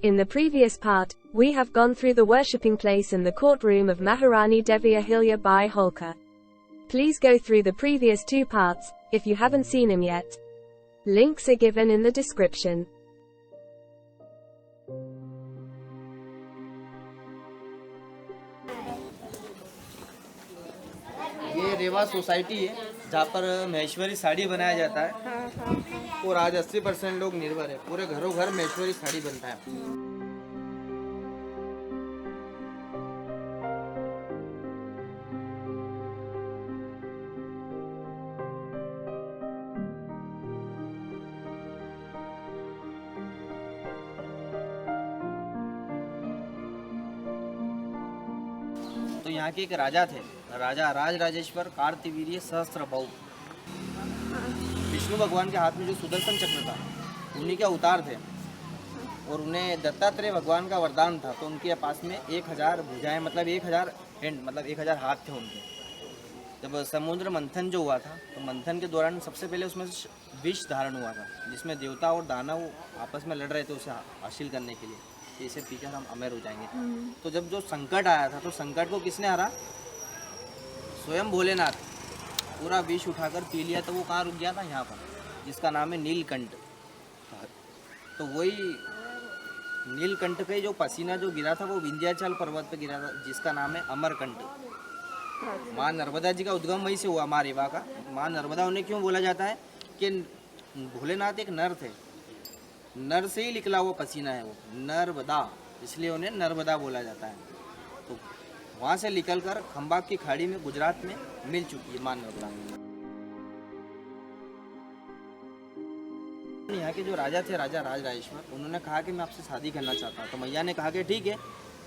In the previous part, we have gone through the worshipping place and the courtroom of Maharani Devi Ahilya Bai Holkar. Please go through the previous 2 parts, if you haven't seen them yet. Links are given in the description. ये रेवा society है जहाँ पर महेश्वरी साड़ी बनाया जाता है और आज 80% लोग निर्भर है। पूरे घरों घर महेश्वरी साड़ी बनता है। तो यहाँ के एक राजा थे, राजा राज राजेश्वर कार्तिवीर्य सहस्त्रबाहु। विष्णु भगवान के हाथ में जो सुदर्शन चक्र था उन्हीं के अवतार थे और उन्हें दत्तात्रेय भगवान का वरदान था। तो उनके पास में 1000 भुजाएं मतलब 1000 हैंड मतलब 1000 हाथ थे उनके। जब समुद्र मंथन जो हुआ था तो मंथन के दौरान सबसे पहले उसमें विष धारण हुआ था जिसमें देवता और दानव आपस में लड़ रहे थे उसे हासिल करने के लिए कि इसे पीकर हम अमर हो जाएंगे। तो जब जो संकट आया था तो संकट को किसने हरा? स्वयं भोलेनाथ। पूरा विष उठाकर पी लिया तो वो कहाँ रुक गया था? यहाँ पर, जिसका नाम है नीलकंठ। तो वही नीलकंठ पे जो पसीना जो गिरा था वो विंध्याचल पर्वत पे गिरा था जिसका नाम है अमरकंठ। माँ नर्मदा जी का उद्गम वहीं से हुआ। माँ रेवा का माँ नर्मदा उन्हें क्यों बोला जाता है कि भोलेनाथ एक नर थे, नर से ही निकला हुआ पसीना है वो नर्मदा, इसलिए उन्हें नर्मदा बोला जाता है। तो वहाँ से निकलकर खंबात की खाड़ी में गुजरात में मिल चुकी है माँ नर्मदा। यहाँ के जो राजा थे, राजा राज राजेश्वर, उन्होंने कहा कि मैं आपसे शादी करना चाहता हूँ। तो मैया ने कहा कि ठीक है,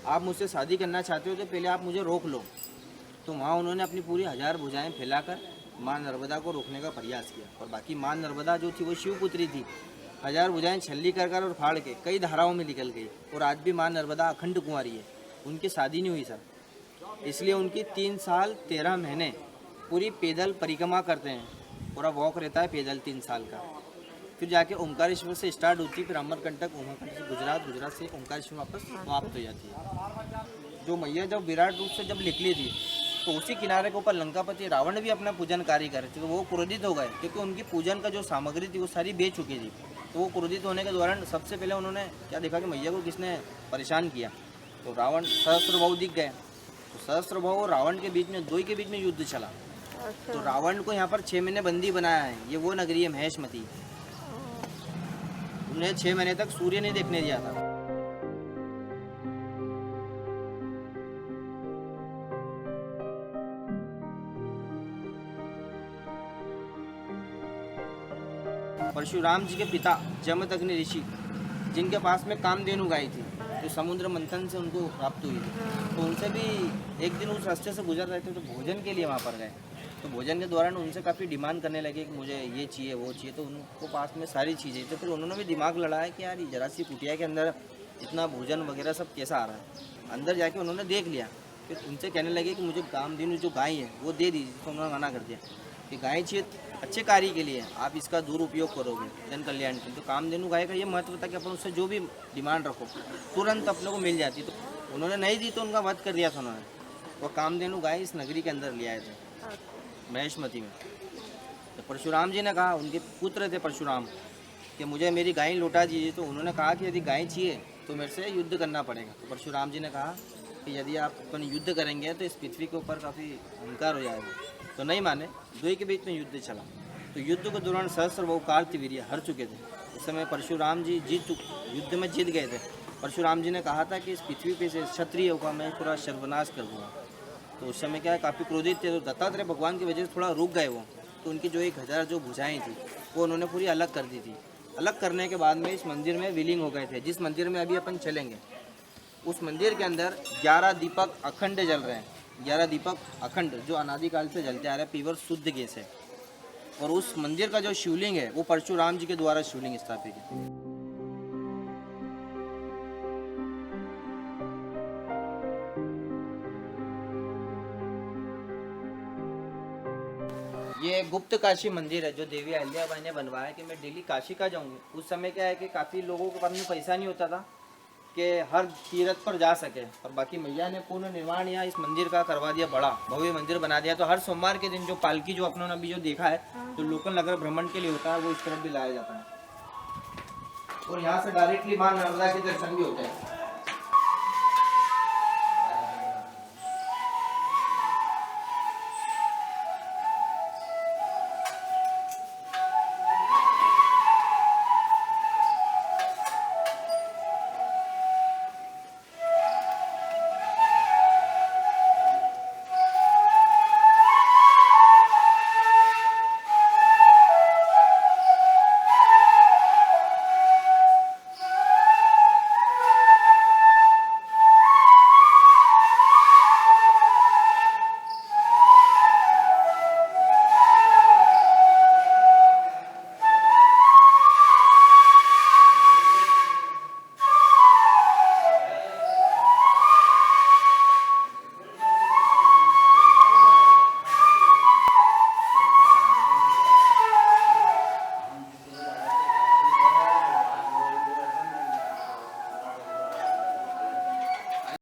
आप मुझसे शादी करना चाहते हो तो पहले आप मुझे रोक लो। तो वहाँ उन्होंने अपनी पूरी 1000 भुजाएं फैलाकर माँ नर्मदा को रोकने का प्रयास किया। और बाकी माँ नर्मदा जो थी वो शिवपुत्री थी। 1000 भुजाएं छल्ली कर और फाड़ के कई धाराओं में निकल गई। और आज भी माँ नर्मदा अखंड कुंवारी है, उनकी शादी नहीं हुई सर। इसलिए उनकी 3 साल 13 महीने पूरी पैदल परिक्रमा करते हैं। पूरा वॉक रहता है पैदल 3 साल का। फिर जाके ओंकारेश्वर से स्टार्ट होती है, फिर अमरकंटक, ओंकारेश्वर से गुजरात, गुजरात से ओंकारेश्वर वापस समाप्त हो जाती है। जो मैया जब विराट रूप से जब निकली थी तो उसी किनारे के ऊपर लंकापति रावण भी अपना पूजन कार्य कर रहे थे। तो वो क्रोधित हो गए क्योंकि उनकी पूजन का जो सामग्री थी वो सारी बेच चुकी थी। तो वो क्रोधित होने के दौरान सबसे पहले उन्होंने क्या देखा कि मैया को किसने परेशान किया। तो रावण सहस्त्रबाहु दिख गए। तो सहस्त्रबाहु और रावण के बीच में, दो के बीच में युद्ध चला। तो रावण को यहाँ पर 6 महीने बंदी बनाया है। ये वो नगरी है महेशमती। उन्हें 6 महीने तक सूर्य नहीं देखने दिया था। परशुराम जी के पिता जमदग्नि ऋषि, जिनके पास में कामधेनु गाय थी, जो समुद्र मंथन से उनको प्राप्त हुई थी, तो उनसे भी एक दिन उस रास्ते से गुजर रहे थे तो भोजन के लिए वहाँ पर गए। तो भोजन के दौरान उनसे काफ़ी डिमांड करने लगे कि मुझे ये चाहिए वो चाहिए। तो उनको पास में सारी चीज़ें, तो फिर उन्होंने भी दिमाग लड़ाया कि यार जरा सी कुटिया के अंदर इतना भोजन वगैरह सब कैसा आ रहा है। अंदर जाके उन्होंने देख लिया। फिर उनसे कहने लगे कि मुझे कामधेनु जो गाय है वो दे दीजिए। तो उन्होंने मना कर दिया कि गाय चाहिए अच्छे कार्य के लिए, आप इसका दुरुपयोग करोगे जन कल्याण के। तो कामधेनु गाय का ये महत्व था कि अपन उससे जो भी डिमांड रखो तुरंत अपने को मिल जाती। तो उन्होंने नहीं दी तो उनका वध कर दिया था उन्होंने। वो कामधेनु गाय इस नगरी के अंदर ले आए थे महेशमती में। तो परशुराम जी ने कहा, उनके पुत्र थे परशुराम, कि मुझे मेरी गाय लौटा दीजिए। तो उन्होंने कहा कि यदि गाय चाहिए तो मेरे से युद्ध करना पड़ेगा। तो परशुराम जी ने कहा कि यदि आप अपन युद्ध करेंगे तो इस पृथ्वी के ऊपर काफ़ी अहंकार हो जाएगा। तो नहीं माने, दो के बीच में युद्ध चला। तो युद्ध के दौरान सहस्त्रबाहु कार्तिवीर्य हार चुके थे। उस समय परशुराम जी युद्ध में जीत गए थे। परशुराम जी ने कहा था कि इस पृथ्वी पे से क्षत्रियों का मैं पूरा सर्वनाश कर दूँगा। तो उस समय क्या है, काफ़ी क्रोधित थे। तो दत्तात्रेय भगवान की वजह से थोड़ा रुक गए वो। तो उनकी जो 1000 जो भुजाएँ थी वो उन्होंने पूरी अलग कर दी थी। अलग करने के बाद में इस मंदिर में विलीन हो गए थे। जिस मंदिर में अभी अपन चलेंगे उस मंदिर के अंदर 11 दीपक अखंड जल रहे हैं। 11 दीपक अखंड जो अनादिकाल से जलते आ रहे हैं, प्योर शुद्ध गैस है। और उस मंदिर का जो शिवलिंग है वो परशुराम जी के द्वारा शिवलिंग स्थापित है। ये गुप्त काशी मंदिर है जो देवी अहिल्याबाई ने बनवाया कि मैं डेली काशी का जाऊंगी। उस समय क्या है कि काफ़ी लोगों के पास में पैसा नहीं होता था के हर तीर्थ पर जा सके। और बाकी मैया ने पूर्ण निर्माण यहाँ इस मंदिर का करवा दिया, बड़ा भव्य मंदिर बना दिया। तो हर सोमवार के दिन जो पालकी जो अपनों ने अभी जो देखा है जो लोकल नगर भ्रमण के लिए होता है वो इस तरफ भी लाया जाता है। और यहाँ से डायरेक्टली माँ नर्मदा के दर्शन भी होते हैं।